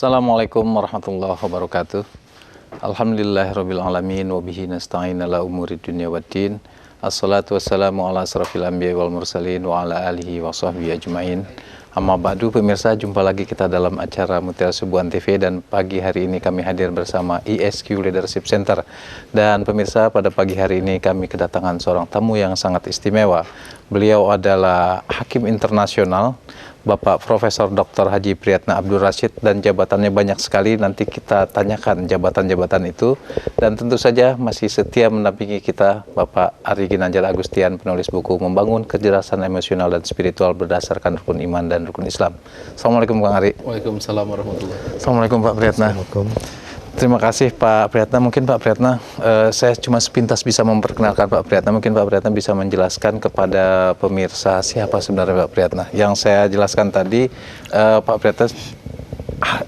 Assalamualaikum warahmatullahi wabarakatuh. Alhamdulillahirabbil alamin wa bihi nasta'in ala umuri dunya waddin. Assalatu wassalamu ala asrafil anbiya'i wal mursalin wa ala alihi wa sahbihi ajmain. Amma ba'du, pemirsa, jumpa lagi kita dalam acara Mutiara Subuhan TV, dan pagi hari ini kami hadir bersama ISQ Leadership Center. Dan pemirsa, pada pagi hari ini kami kedatangan seorang tamu yang sangat istimewa. Beliau adalah Hakim Internasional, Bapak Profesor Dr. Haji Priyatna Abdul Rashid, dan jabatannya banyak sekali. Nanti kita tanyakan jabatan-jabatan itu. Dan tentu saja masih setia mendampingi kita Bapak Ari Ginanjar Agustian, penulis buku Membangun Kecerdasan Emosional dan Spiritual Berdasarkan Rukun Iman dan Rukun Islam. Assalamualaikum Kang Ari. Waalaikumsalam warahmatullahi wabarakatuh. Assalamualaikum Pak Priyatna. Terima kasih Pak Priyatna. Mungkin Pak Priyatna, saya cuma sepintas bisa memperkenalkan Pak Priyatna. Mungkin Pak Priyatna bisa menjelaskan kepada pemirsa siapa sebenarnya Pak Priyatna. Yang saya jelaskan tadi, Pak Priyatna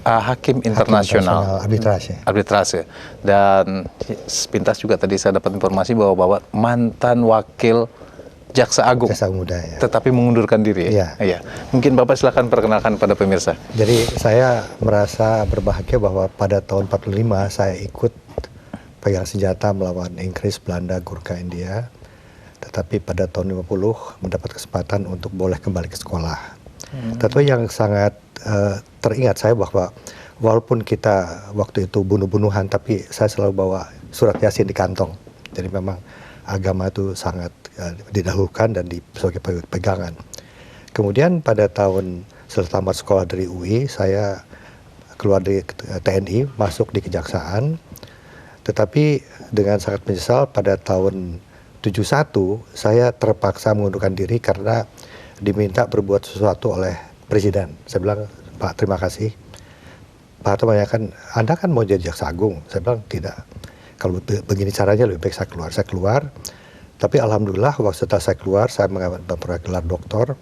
Hakim Internasional arbitrase. Dan sepintas juga tadi saya dapat informasi bahwa Bapak mantan wakil Jaksa Agung. Jaksa Muda, ya. Tetapi mengundurkan diri. Ya. Iya. Mungkin Bapak silakan perkenalkan pada pemirsa. Jadi saya merasa berbahagia bahwa pada tahun 45 saya ikut pegang senjata melawan Inggris, Belanda, Gurkha, India. Tetapi pada tahun 50 mendapat kesempatan untuk boleh kembali ke sekolah. Tentu yang sangat teringat saya bahwa walaupun kita waktu itu bunuh-bunuhan, tapi saya selalu bawa surat Yasin di kantong. Jadi memang agama itu sangat didahulukan dan sebagai pegangan. Kemudian pada tahun setelah tamat sekolah dari UI, saya keluar dari TNI, masuk di Kejaksaan. Tetapi dengan sangat menyesal pada tahun 71 saya terpaksa mengundurkan diri karena diminta berbuat sesuatu oleh Presiden. Saya bilang, Pak, terima kasih. Pak Harto menanyakan, Anda kan mau jadi Jaksa Agung? Saya bilang, tidak. Kalau begini caranya lebih baik saya keluar. Saya keluar, tapi alhamdulillah waktu setelah saya keluar, saya memperoleh gelar doktor.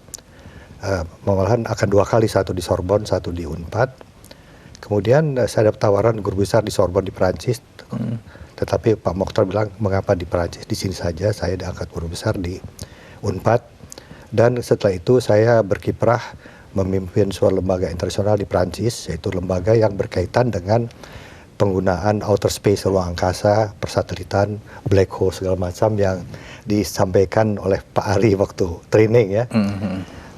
Malahan akan 2 kali, satu di Sorbonne, satu di Unpad. Kemudian saya dapat tawaran guru besar di Sorbonne di Perancis. Tetapi Pak Mokhtar bilang, mengapa di Perancis, di sini saja. Saya diangkat guru besar di Unpad. Dan setelah itu saya berkiprah memimpin suatu lembaga internasional di Perancis, yaitu lembaga yang berkaitan dengan penggunaan outer space, ruang angkasa, persatelitan, black hole, segala macam yang disampaikan oleh Pak Ari waktu training, ya.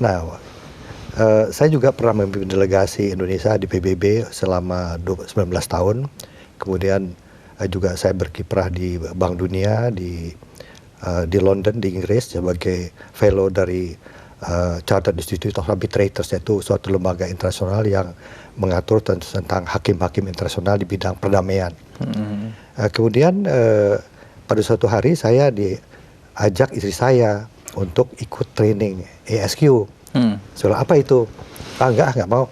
Nah, saya juga pernah memimpin delegasi Indonesia di PBB selama 19 tahun. Kemudian juga saya berkiprah di Bank Dunia, di London, di Inggris, sebagai fellow dari Chartered Institute of Arbitrators, yaitu suatu lembaga internasional yang mengatur tentang hakim-hakim internasional di bidang perdamaian. Kemudian pada suatu hari saya diajak istri saya untuk ikut training ASQ. Soal apa itu? Enggak mau.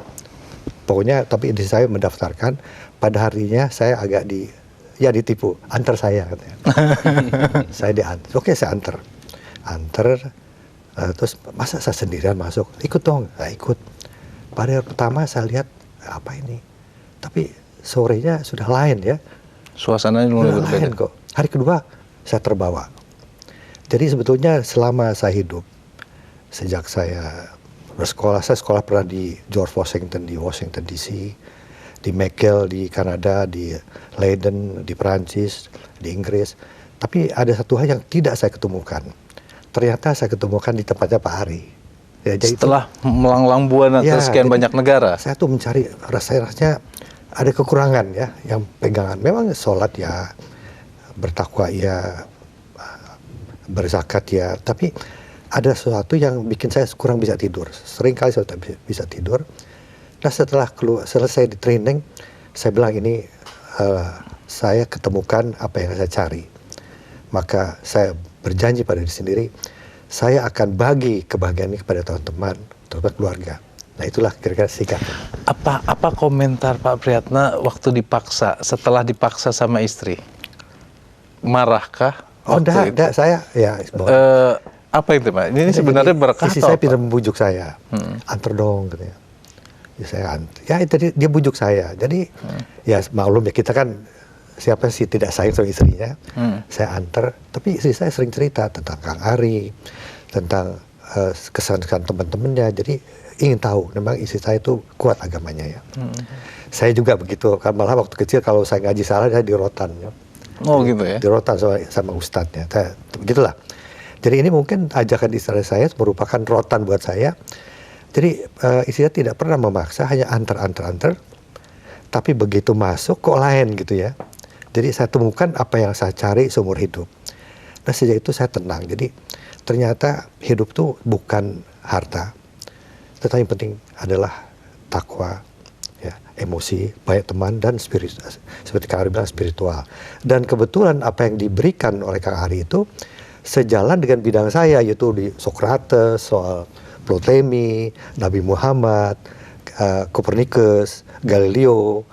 Pokoknya, tapi istri saya mendaftarkan. Pada harinya saya agak ditipu. Antar saya, katanya. Saya diantar. Oke, saya antar. Terus masa saya sendirian masuk? Ikut dong. Saya ikut. Pada hari pertama saya lihat, apa ini? Tapi sorenya sudah lain, ya. Suasananya mulai berbeda kok. Hari kedua saya terbawa. Jadi sebetulnya selama saya hidup, sejak saya bersekolah, saya sekolah pernah di George Washington, di Washington DC, di McGill di Kanada, di Leiden di Perancis, di Inggris. Tapi ada satu hal yang tidak saya ketemukan. Ternyata saya ketemukan di tempatnya Pak Ari. Ya, setelah melanglang buana ke sekian banyak negara, saya tuh mencari rasanya ada kekurangan, ya, yang pegangan. Memang sholat ya, bertakwa ya, berzakat ya, tapi ada sesuatu yang bikin saya kurang bisa tidur. Seringkali saya tak bisa tidur. Nah, setelah selesai di training, saya bilang ini saya ketemukan apa yang saya cari. Maka saya berjanji pada diri sendiri, saya akan bagi kebahagiaan ini kepada teman-teman, terutama keluarga. Nah, itulah kira-kira sikap. Apa komentar Pak Priyatna waktu dipaksa, setelah dipaksa sama istri? Marahkah? Oh, enggak, saya ya. Apa itu, Pak? Ini sebenarnya berkah. Istri saya pindah membujuk saya, antar dong, katanya. Ya, saya antar. Ya, tadi dia bujuk saya. Jadi ya maklum ya, kita kan siapa sih tidak sayang sama istrinya. Saya antar, tapi istri saya sering cerita tentang Kang Ari, tentang kesan-kesan teman-temannya. Jadi ingin tahu, memang istri saya itu kuat agamanya ya. Saya juga begitu, kan malah waktu kecil kalau saya ngaji salah saya dirotan ya. Oh gitu ya. Dirotan sama ustadznya, begitulah. Jadi ini mungkin ajakan istri saya merupakan rotan buat saya. Jadi istrinya tidak pernah memaksa, hanya antar. Tapi begitu masuk kok lain gitu ya. Jadi saya temukan apa yang saya cari seumur hidup. Nah sejak itu saya tenang. Jadi ternyata hidup tuh bukan harta, tetapi yang penting adalah takwa, ya, emosi, baik teman dan spiritual. Seperti Kang Ari bilang spiritual. Dan kebetulan apa yang diberikan oleh Kang Ari itu sejalan dengan bidang saya, yaitu di Socrates, soal Ptolemy, Nabi Muhammad, Copernicus, Galileo,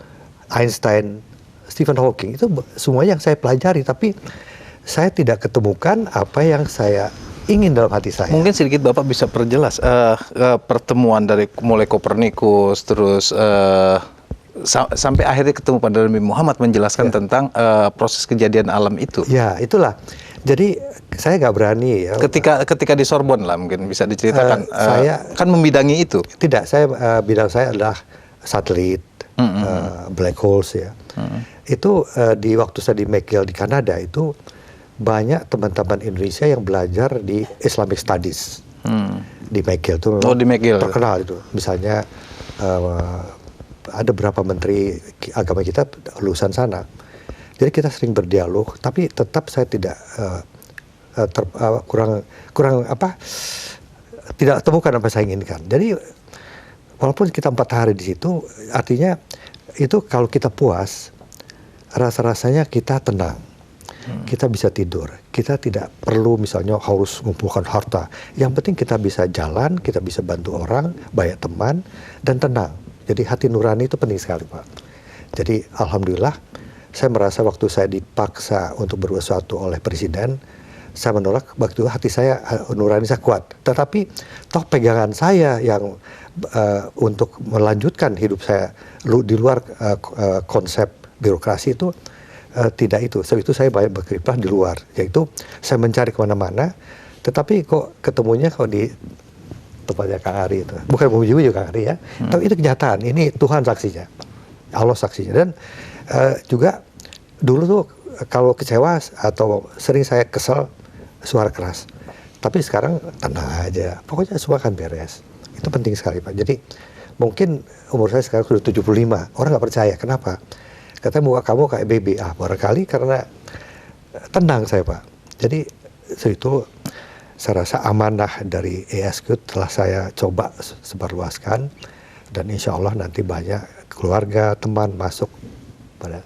Einstein, Stephen Hawking, itu semuanya yang saya pelajari, tapi saya tidak ketemukan apa yang saya ingin dalam hati saya. Mungkin sedikit Bapak bisa perjelas pertemuan dari mulai Copernicus terus sampai akhirnya ketemu pada Nabi Muhammad menjelaskan tentang proses kejadian alam itu. Ya, itulah. Jadi saya nggak berani ya. Ketika di Sorbonne lah mungkin bisa diceritakan. Saya kan membidangi itu. Tidak, saya bidang saya adalah satelit, black holes ya. Itu di waktu saya di McGill di Kanada itu banyak teman-teman Indonesia yang belajar di Islamic Studies di McGill itu. Oh, di McGill terkenal itu. Misalnya ada beberapa menteri agama kita lulusan sana. Jadi kita sering berdialog, tapi tetap saya tidak tidak temukan apa saya inginkan. Jadi walaupun kita 4 hari di situ, artinya itu kalau kita puas, rasa-rasanya kita tenang, kita bisa tidur, kita tidak perlu misalnya harus mengumpulkan harta. Yang penting kita bisa jalan, kita bisa bantu orang, banyak teman, dan tenang. Jadi hati nurani itu penting sekali, Pak. Jadi alhamdulillah, saya merasa waktu saya dipaksa untuk berbuat sesuatu oleh presiden, saya menolak. Waktu itu hati saya, nurani saya kuat. Tetapi toh pegangan saya yang untuk melanjutkan hidup saya di luar konsep birokrasi itu tidak itu. Sebab itu saya banyak berkiprah di luar. Yaitu saya mencari kemana-mana, tetapi kok ketemunya kalau di tempatnya Kang Ari itu. Bukan memuji Kang Ari ya, tapi itu kenyataan. Ini Tuhan saksinya, Allah saksinya. Dan juga dulu tuh kalau kecewa atau sering saya kesel suara keras, tapi sekarang tenang aja, pokoknya semua akan beres. Itu penting sekali, Pak. Jadi mungkin umur saya sekarang sudah 75, orang nggak percaya. Kenapa? Katanya muka kamu kayak baby. Barangkali karena tenang saya, Pak. Jadi itu saya rasa amanah dari ESQ telah saya coba sebarluaskan, dan insya Allah nanti banyak keluarga, teman masuk pada